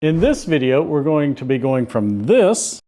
In this video, we're going to be going from this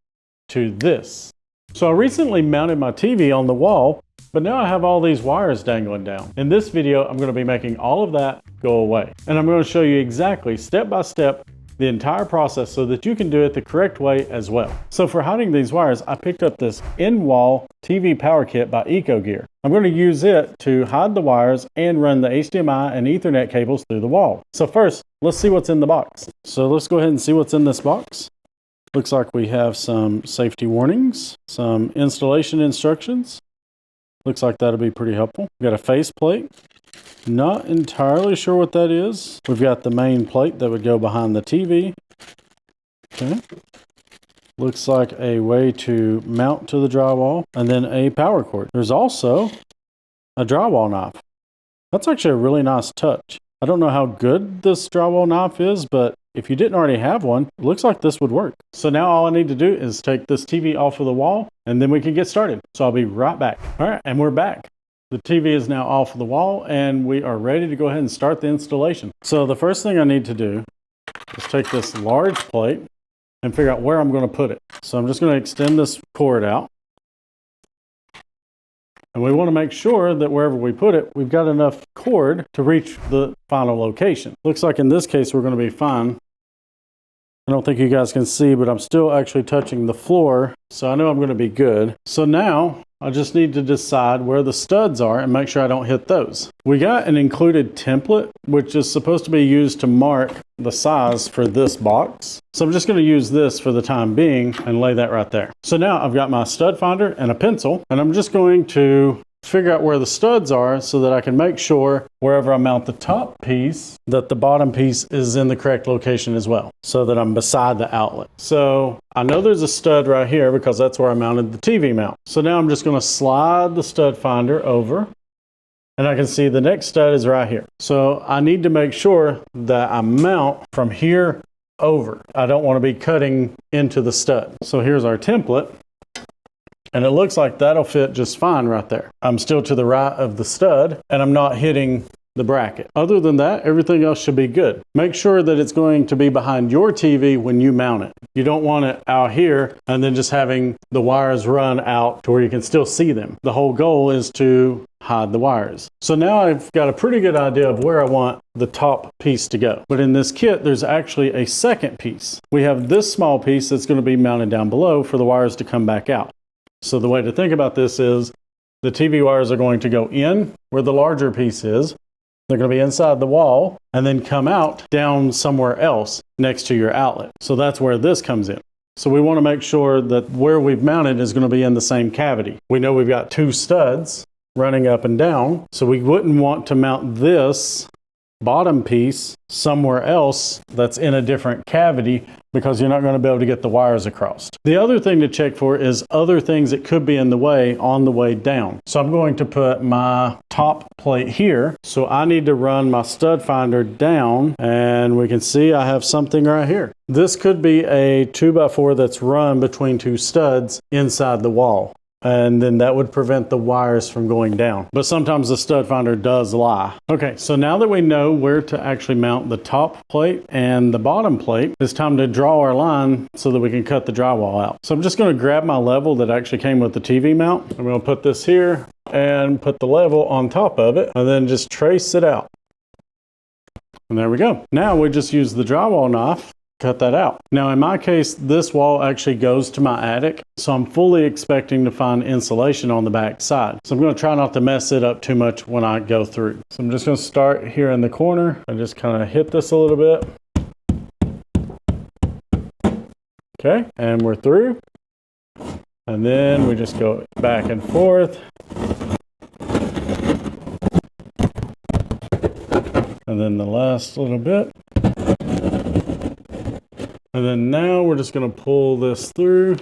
to this. So I recently mounted my TV on the wall, but now I have all these wires dangling down. In this video, I'm going to be making all of that go away. And I'm going to show you exactly, step by step, the entire process so that you can do it the correct way as well. So for hiding these wires, I picked up this in-wall TV power kit by ECHOGEAR. I'm going to use it to hide the wires and run the HDMI and Ethernet cables through the wall. So first, let's see what's in the box. So let's go ahead and see what's in this box. Looks like we have some safety warnings, some installation instructions. Looks like that'll be pretty helpful. We've got a faceplate. Not entirely sure what that is. We've got the main plate that would go behind the TV. Okay. Looks like a way to mount to the drywall, and then a power cord. There's also a drywall knife. That's actually a really nice touch. I don't know how good this drywall knife is, but if you didn't already have one, it looks like this would work. So now all I need to do is take this TV off of the wall, and then we can get started. So I'll be right back. All right, and we're back. The TV is now off the wall and we are ready to go ahead and start the installation. So the first thing I need to do is take this large plate and figure out where I'm going to put it. So I'm just going to extend this cord out. And we want to make sure that wherever we put it, we've got enough cord to reach the final location. Looks like in this case we're going to be fine. I don't think you guys can see, but I'm still actually touching the floor, so I know I'm going to be good. So now I just need to decide where the studs are and make sure I don't hit those. We got an included template, which is supposed to be used to mark the size for this box. So I'm just going to use this for the time being and lay that right there. So now I've got my stud finder and a pencil, and I'm just going to figure out where the studs are so that I can make sure wherever I mount the top piece that the bottom piece is in the correct location as well, so that I'm beside the outlet. So I know there's a stud right here because that's where I mounted the TV mount. So now I'm just going to slide the stud finder over, and I can see the next stud is right here. So I need to make sure that I mount from here over. I don't want to be cutting into the stud. So here's our template. And it looks like that'll fit just fine right there. I'm still to the right of the stud and I'm not hitting the bracket. Other than that, everything else should be good. Make sure that it's going to be behind your TV when you mount it. You don't want it out here and then just having the wires run out to where you can still see them. The whole goal is to hide the wires. So now I've got a pretty good idea of where I want the top piece to go. But in this kit, there's actually a second piece. We have this small piece that's going to be mounted down below for the wires to come back out. So the way to think about this is the TV wires are going to go in where the larger piece is. They're going to be inside the wall and then come out down somewhere else next to your outlet. So that's where this comes in. So we want to make sure that where we've mounted is going to be in the same cavity. We know we've got two studs running up and down, so we wouldn't want to mount this bottom piece somewhere else that's in a different cavity because you're not going to be able to get the wires across. The other thing to check for is other things that could be in the way on the way down. So I'm going to put my top plate here. So I need to run my stud finder down and we can see I have something right here. This could be a 2x4 that's run between two studs inside the wall. And then that would prevent the wires from going down. But sometimes the stud finder does lie. Okay, so now that we know where to actually mount the top plate and the bottom plate, it's time to draw our line so that we can cut the drywall out. So I'm just going to grab my level that actually came with the TV mount. I'm going to put this here and put the level on top of it and then just trace it out. And there we go. Now we just use the drywall knife. Cut that out. Now in my case, this wall actually goes to my attic, so I'm fully expecting to find insulation on the back side. So I'm going to try not to mess it up too much when I go through. So I'm just going to start here in the corner. I just kind of hit this a little bit. Okay, and we're through. And then we just go back and forth. And then the last little bit. And then now we're just going to pull this through.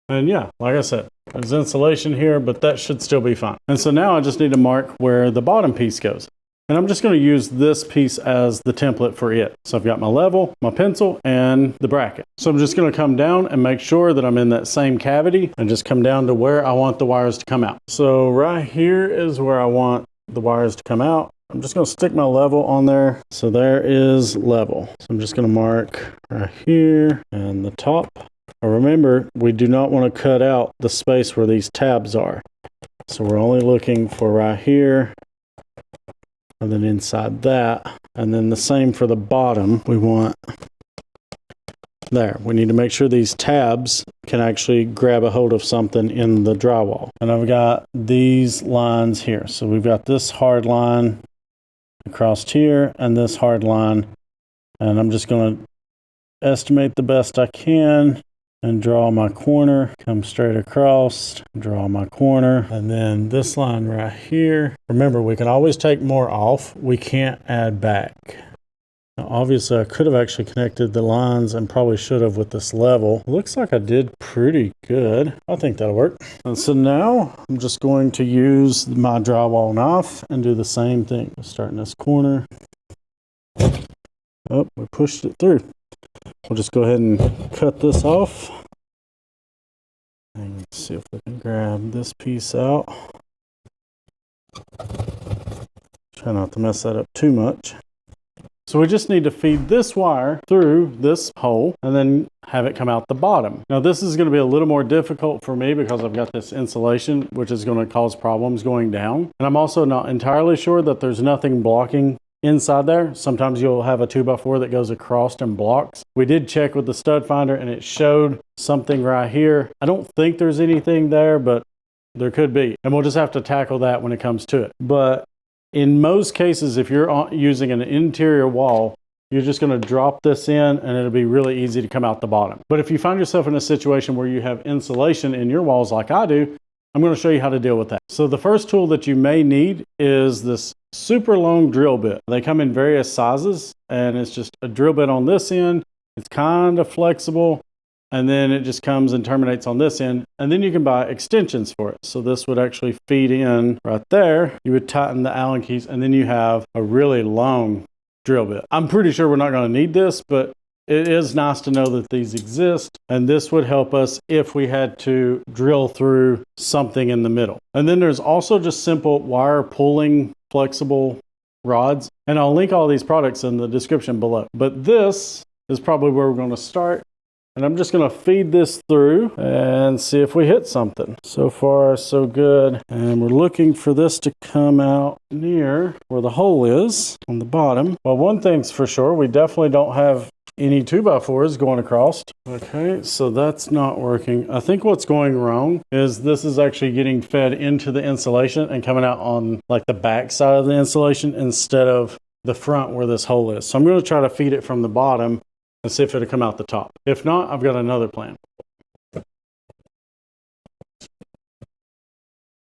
And yeah, like I said, there's insulation here, but that should still be fine. And so now I just need to mark where the bottom piece goes. And I'm just going to use this piece as the template for it. So I've got my level, my pencil, and the bracket. So I'm just going to come down and make sure that I'm in that same cavity and just come down to where I want the wires to come out. So right here is where I want the wires to come out. I'm just going to stick my level on there. So there is level. So I'm just going to mark right here and the top. But remember, we do not want to cut out the space where these tabs are. So we're only looking for right here and then inside that. And then the same for the bottom. We want there. We need to make sure these tabs can actually grab a hold of something in the drywall. And I've got these lines here. So we've got this hard line across here and this hard line. And I'm just going to estimate the best I can and draw my corner, come straight across, draw my corner, and then this line right here. Remember, we can always take more off. We can't add back. Now, obviously, I could have actually connected the lines and probably should have with this level. Looks like I did pretty good. I think that'll work. And so now I'm just going to use my drywall knife and do the same thing. Starting this corner. Oh, we pushed it through. We'll just go ahead and cut this off. And see if we can grab this piece out. Try not to mess that up too much. So we just need to feed this wire through this hole and then have it come out the bottom. Now this is going to be a little more difficult for me because I've got this insulation, which is going to cause problems going down. And I'm also not entirely sure that there's nothing blocking inside there. Sometimes you'll have a 2x4 that goes across and blocks. We did check with the stud finder and it showed something right here. I don't think there's anything there, but there could be. And we'll just have to tackle that when it comes to it. But in most cases, if you're using an interior wall, you're just going to drop this in and it'll be really easy to come out the bottom. But if you find yourself in a situation where you have insulation in your walls like I do, I'm going to show you how to deal with that. So the first tool that you may need is this super long drill bit. They come in various sizes and it's just a drill bit on this end. It's kind of flexible and then it just comes and terminates on this end. And then you can buy extensions for it. So this would actually feed in right there. You would tighten the Allen keys and then you have a really long drill bit. I'm pretty sure we're not going to need this, but it is nice to know that these exist, and this would help us if we had to drill through something in the middle. And then there's also just simple wire pulling flexible rods, and I'll link all these products in the description below. But this is probably where we're going to start, and I'm just going to feed this through and see if we hit something. So far, so good. And we're looking for this to come out near where the hole is on the bottom. Well, one thing's for sure, we definitely don't have any 2x4s going across. Okay, so that's not working. I think what's going wrong is this is actually getting fed into the insulation and coming out on like the back side of the insulation instead of the front where this hole is. So I'm going to try to feed it from the bottom and see if it'll come out the top. If not, I've got another plan.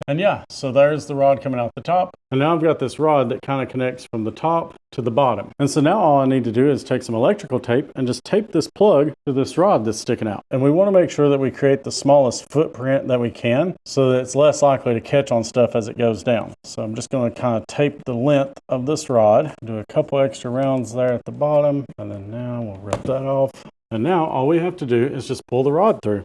And yeah, so there's the rod coming out the top. And now I've got this rod that kind of connects from the top to the bottom. And so now all I need to do is take some electrical tape and just tape this plug to this rod that's sticking out. And we want to make sure that we create the smallest footprint that we can so that it's less likely to catch on stuff as it goes down. So I'm just going to kind of tape the length of this rod, do a couple extra rounds there at the bottom. And then now we'll rip that off. And now all we have to do is just pull the rod through.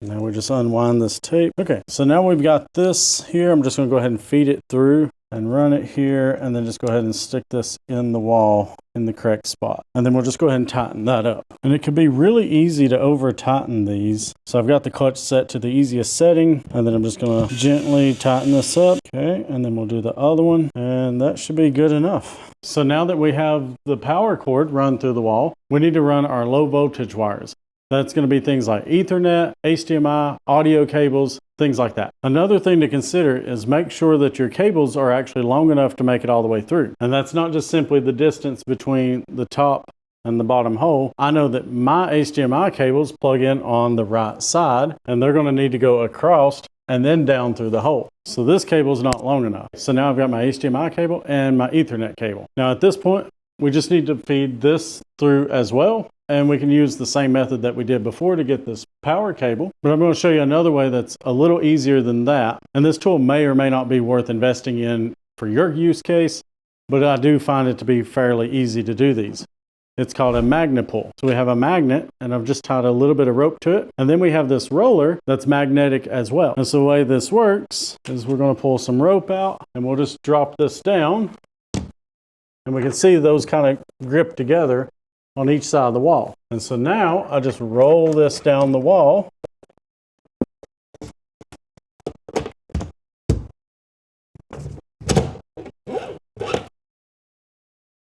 Now we just unwind this tape. Okay, so now we've got this here. I'm just going to go ahead and feed it through and run it here and then just go ahead and stick this in the wall in the correct spot. And then we'll just go ahead and tighten that up. And it can be really easy to over tighten these. So I've got the clutch set to the easiest setting and then I'm just going to gently tighten this up. Okay, and then we'll do the other one and that should be good enough. So now that we have the power cord run through the wall, we need to run our low voltage wires. That's going to be things like Ethernet, HDMI, audio cables, things like that. Another thing to consider is make sure that your cables are actually long enough to make it all the way through. And that's not just simply the distance between the top and the bottom hole. I know that my HDMI cables plug in on the right side and they're going to need to go across and then down through the hole. So this cable is not long enough. So now I've got my HDMI cable and my Ethernet cable. Now at this point, we just need to feed this through as well. And we can use the same method that we did before to get this power cable. But I'm going to show you another way that's a little easier than that. And this tool may or may not be worth investing in for your use case, but I do find it to be fairly easy to do these. It's called a magnet pull. So we have a magnet, and I've just tied a little bit of rope to it. And then we have this roller that's magnetic as well. And so the way this works is we're going to pull some rope out, and we'll just drop this down. And we can see those kind of grip together on each side of the wall. And so now I just roll this down the wall.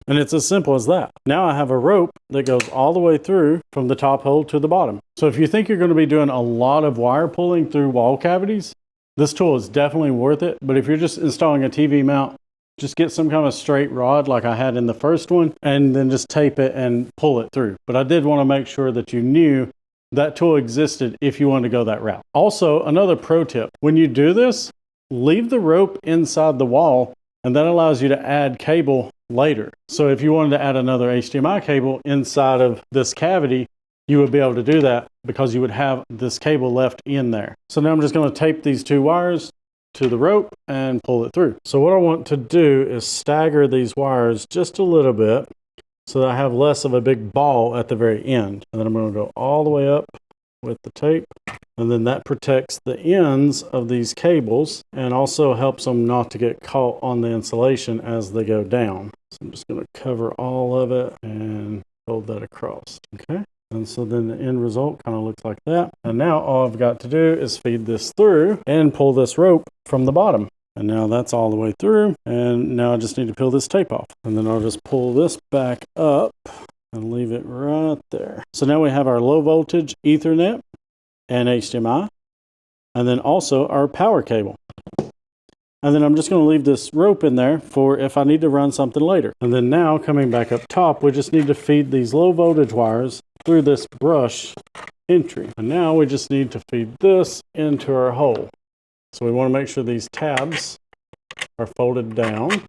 And it's as simple as that. Now I have a rope that goes all the way through from the top hole to the bottom. So if you think you're going to be doing a lot of wire pulling through wall cavities, this tool is definitely worth it. But if you're just installing a TV mount, just get some kind of straight rod like I had in the first one, and then just tape it and pull it through. But I did want to make sure that you knew that tool existed if you wanted to go that route. Also, another pro tip, when you do this, leave the rope inside the wall, and that allows you to add cable later. So if you wanted to add another HDMI cable inside of this cavity, you would be able to do that because you would have this cable left in there. So now I'm just going to tape these two wires to the rope and pull it through. So what I want to do is stagger these wires just a little bit so that I have less of a big ball at the very end. And then I'm going to go all the way up with the tape. And then that protects the ends of these cables and also helps them not to get caught on the insulation as they go down. So I'm just going to cover all of it and fold that across. Okay. And so then the end result kind of looks like that. And now all I've got to do is feed this through and pull this rope from the bottom. And now that's all the way through. And now I just need to peel this tape off. And then I'll just pull this back up and leave it right there. So now we have our low voltage Ethernet and HDMI, and then also our power cable. And then I'm just going to leave this rope in there for if I need to run something later. And then now coming back up top, we just need to feed these low voltage wires through this brush entry. And now we just need to feed this into our hole. So we want to make sure these tabs are folded down.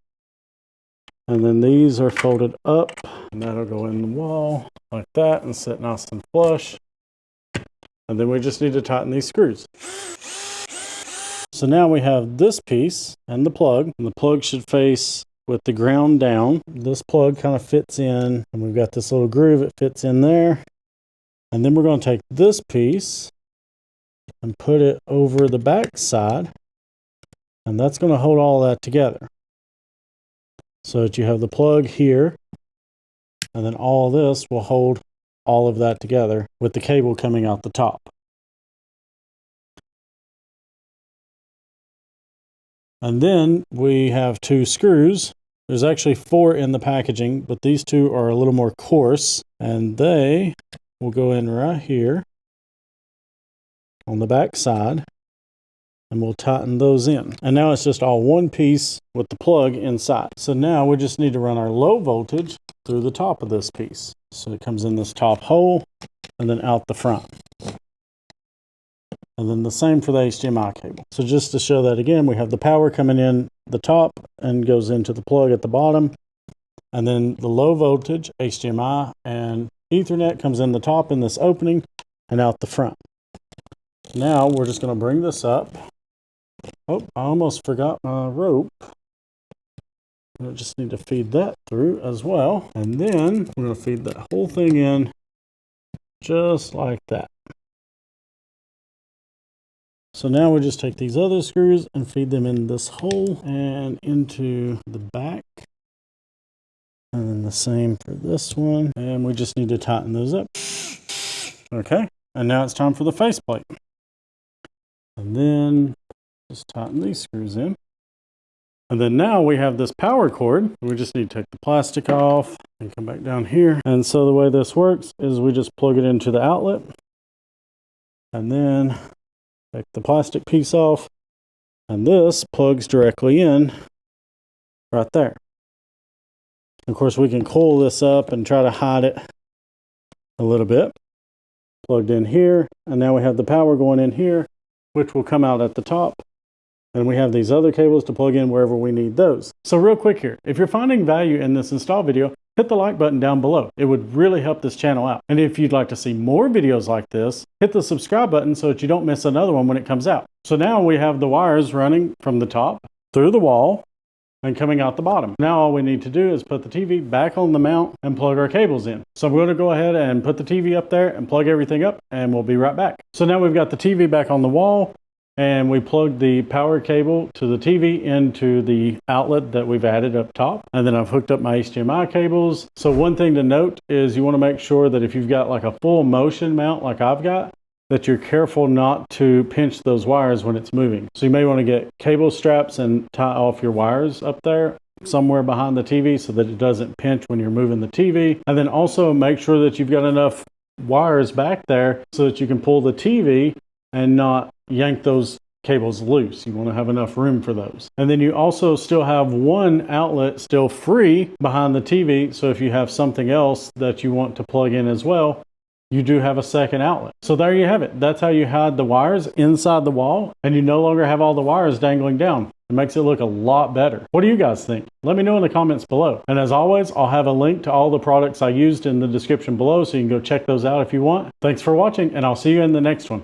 And then these are folded up, and that'll go in the wall like that and sit nice and flush. And then we just need to tighten these screws. So now we have this piece and the plug should face with the ground down. This plug kind of fits in, and we've got this little groove that fits in there. And then we're going to take this piece and put it over the back side, and that's going to hold all that together. So that you have the plug here, and then all this will hold all of that together with the cable coming out the top. And then we have two screws. There's actually 4 in the packaging, but these 2 are a little more coarse, and they will go in right here on the back side, and we'll tighten those in. And now it's just all one piece with the plug inside. So now we just need to run our low voltage through the top of this piece. So it comes in this top hole and then out the front. And then the same for the HDMI cable. So just to show that again, we have the power coming in the top and goes into the plug at the bottom. And then the low voltage HDMI and Ethernet comes in the top in this opening and out the front. Now we're just going to bring this up. Oh, I almost forgot my rope. I just need to feed that through as well. And then we're going to feed that whole thing in just like that. So now we just take these other screws and feed them in this hole and into the back. And then the same for this one. And we just need to tighten those up. Okay, and now it's time for the faceplate. And then just tighten these screws in. And then now we have this power cord. We just need to take the plastic off and come back down here. And so the way this works is we just plug it into the outlet. And then take the plastic piece off. And this plugs directly in right there. Of course, we can coil this up and try to hide it a little bit. Plugged in here. And now we have the power going in here, which will come out at the top. And we have these other cables to plug in wherever we need those. So real quick here, if you're finding value in this install video, hit the like button down below. It would really help this channel out. And if you'd like to see more videos like this, hit the subscribe button so that you don't miss another one when it comes out. So now we have the wires running from the top through the wall and coming out the bottom. Now all we need to do is put the TV back on the mount and plug our cables in. So I'm going to go ahead and put the TV up there and plug everything up, and we'll be right back. So now we've got the TV back on the wall, and we plugged the power cable to the TV into the outlet that we've added up top. And then I've hooked up my HDMI cables. So one thing to note is you want to make sure that if you've got like a full motion mount like I've got, that you're careful not to pinch those wires when it's moving. So you may want to get cable straps and tie off your wires up there somewhere behind the TV so that it doesn't pinch when you're moving the TV. And then also make sure that you've got enough wires back there so that you can pull the TV and not yank those cables loose. You want to have enough room for those. And then you also still have one outlet still free behind the TV. So if you have something else that you want to plug in as well, you do have a second outlet. So there you have it. That's how you hide the wires inside the wall, and you no longer have all the wires dangling down. It makes it look a lot better. What do you guys think? Let me know in the comments below. And as always, I'll have a link to all the products I used in the description below, so you can go check those out if you want. Thanks for watching, and I'll see you in the next one.